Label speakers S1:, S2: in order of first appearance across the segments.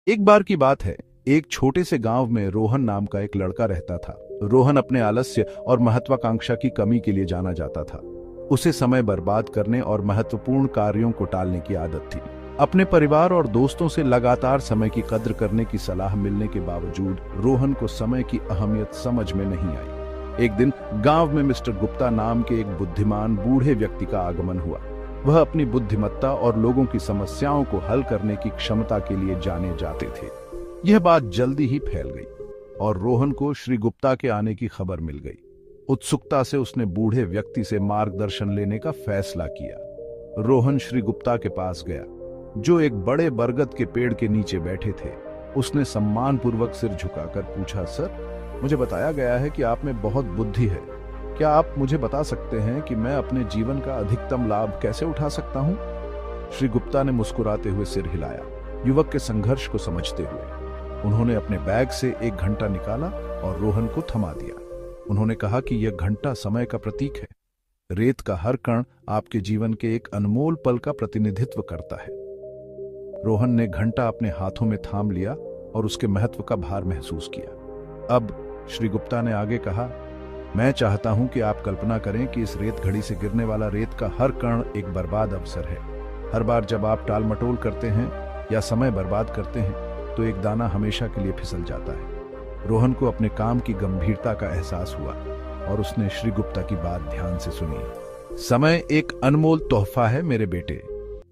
S1: एक बार की बात है, एक छोटे से गांव में रोहन नाम का एक लड़का रहता था। रोहन अपने आलस्य और महत्वाकांक्षा की कमी के लिए जाना जाता था। उसे समय बर्बाद करने और महत्वपूर्ण कार्यों को टालने की आदत थी। अपने परिवार और दोस्तों से लगातार समय की कद्र करने की सलाह मिलने के बावजूद रोहन को समय की अहमियत समझ में नहीं आई। एक दिन गांव में मिस्टर गुप्ता नाम के एक बुद्धिमान बूढ़े व्यक्ति का आगमन हुआ। वह अपनी बुद्धिमत्ता और लोगों की समस्याओं को हल करने की क्षमता के लिए जाने जाते थे। यह बात जल्दी ही फैल गई और रोहन को श्री गुप्ता के आने की खबर मिल गई। उत्सुकता से उसने बूढ़े व्यक्ति से मार्गदर्शन लेने का फैसला किया। रोहन श्री गुप्ता के पास गया, जो एक बड़े बरगद के पेड़ के नीचे बैठे थे। उसने सम्मानपूर्वक सिर झुकाकर पूछा, सर, मुझे बताया गया है कि आप में बहुत बुद्धि है। क्या आप मुझे बता सकते हैं कि मैं अपने जीवन का अधिकतम लाभ कैसे उठा सकता हूं? श्री गुप्ता ने मुस्कुराते हुए सिर हिलाया, युवक के संघर्ष को समझते हुए। उन्होंने अपने बैग से एक घंटा निकाला और रोहन को थमा दिया। उन्होंने कहा कि यह घंटा समय का प्रतीक है। रेत का हर कण आपके जीवन के एक अनमोल पल का प्रतिनिधित्व करता है। रोहन ने घंटा अपने हाथों में थाम लिया और उसके महत्व का भार महसूस किया। अब श्री गुप्ता ने आगे कहा, मैं चाहता हूं कि आप कल्पना करें कि इस रेत घड़ी से गिरने वाला रेत का हर कण एक बर्बाद अवसर है। हर बार जब आप टाल मटोल करते हैं या समय बर्बाद करते हैं तो एक दाना हमेशा के लिए फिसल जाता है। रोहन को अपने काम की गंभीरता का एहसास हुआ और उसने श्री गुप्ता की बात ध्यान से सुनी। समय एक अनमोल तोहफा है मेरे बेटे।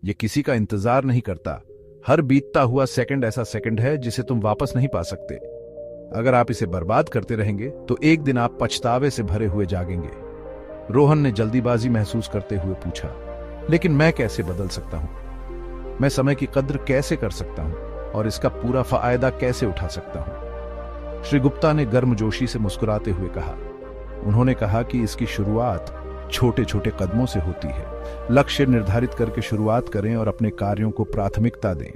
S1: ये किसी का इंतजार नहीं करता। हर बीतता हुआ सेकंड ऐसा सेकंड है जिसे तुम वापस नहीं पा सकते। अगर आप इसे बर्बाद करते रहेंगे तो एक दिन आप पछतावे से भरे हुए जागेंगे। रोहन ने जल्दीबाजी महसूस करते हुए पूछा, लेकिन मैं कैसे बदल सकता हूं? मैं समय की कद्र कैसे कर सकता हूं और इसका पूरा फायदा कैसे उठा सकता हूं? श्री गुप्ता ने गर्मजोशी से मुस्कुराते हुए कहा। उन्होंने कहा कि इसकी शुरुआत छोटे छोटे कदमों से होती है। लक्ष्य निर्धारित करके शुरुआत करें और अपने कार्यों को प्राथमिकता दें।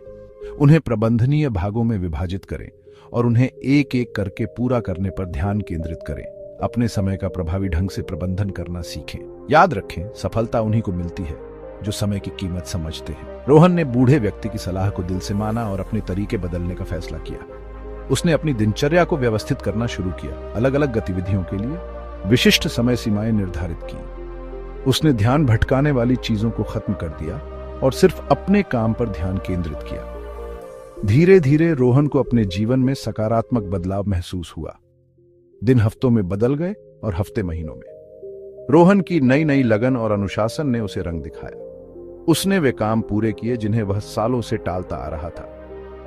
S1: उन्हें प्रबंधनीय भागों में विभाजित करें और उन्हें एक एक करके पूरा करने पर ध्यान केंद्रित करें। अपने समय का प्रभावी ढंग से प्रबंधन करना सीखें। याद रखें, सफलता उन्हीं को मिलती है जो समय की कीमत समझते हैं। रोहन ने बूढ़े व्यक्ति की सलाह को दिल से माना और अपने तरीके बदलने का फैसला किया। उसने अपनी दिनचर्या को व्यवस्थित करना शुरू किया। अलग अलग गतिविधियों के लिए विशिष्ट समय सीमाएं निर्धारित की। उसने ध्यान भटकाने वाली चीजों को खत्म कर दिया और सिर्फ अपने काम पर ध्यान केंद्रित किया। धीरे धीरे रोहन को अपने जीवन में सकारात्मक बदलाव महसूस हुआ। दिन हफ्तों में बदल गए और हफ्ते महीनों में। रोहन की नई नई लगन और अनुशासन ने उसे रंग दिखाया। उसने वे काम पूरे किए जिन्हें वह सालों से टालता आ रहा था।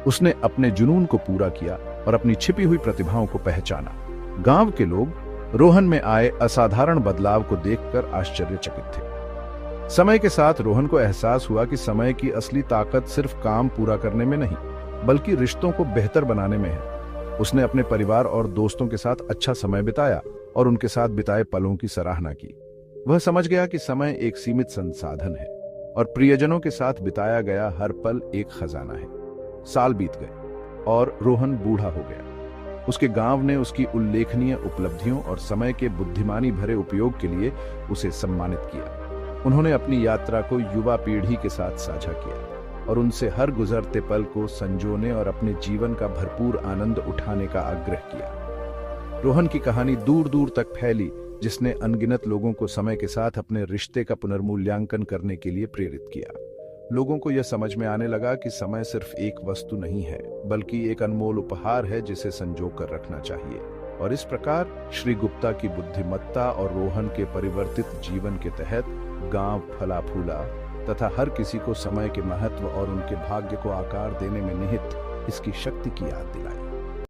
S1: उसने अपने जुनून को पूरा किया और अपनी छिपी हुई प्रतिभाओं को पहचाना। गांव के लोग रोहन में आए असाधारण बदलाव को देखकर आश्चर्यचकित थे। समय के साथ रोहन को एहसास हुआ कि समय की असली ताकत सिर्फ काम पूरा करने में नहीं, बल्कि रिश्तों को बेहतर बनाने में है। उसने अपने परिवार और दोस्तों के साथ अच्छा समय बिताया और उनके साथ बिताए पलों की सराहना की। वह समझ गया कि समय एक सीमित संसाधन है और प्रियजनों के साथ बिताया गया हर पल एक खजाना है। साल बीत गए और रोहन बूढ़ा हो गया। उसके गांव ने उसकी उल्लेखनीय उपलब्धियों और समय के बुद्धिमानी भरे उपयोग के लिए उसे सम्मानित किया। उन्होंने अपनी यात्रा को युवा पीढ़ी के साथ साझा किया और उनसे हर गुजरते पल को संजोने और अपने जीवन का भरपूर आनंद उठाने का आग्रह किया। रोहन की कहानी दूर दूर तक फैली, जिसने अनगिनत लोगों को समय के साथ अपने रिश्ते का पुनर्मूल्यांकन करने के लिए प्रेरित किया। लोगों को यह समझ में आने लगा कि समय सिर्फ एक वस्तु नहीं है, बल्कि एक अनमोल उपहार है जिसे संजो कर रखना चाहिए। और इस प्रकार श्री गुप्ता की बुद्धिमत्ता और रोहन के परिवर्तित जीवन के तहत गांव फला फूला तथा हर किसी को समय के महत्व और उनके भाग्य को आकार देने में निहित इसकी शक्ति की याद दिलाई।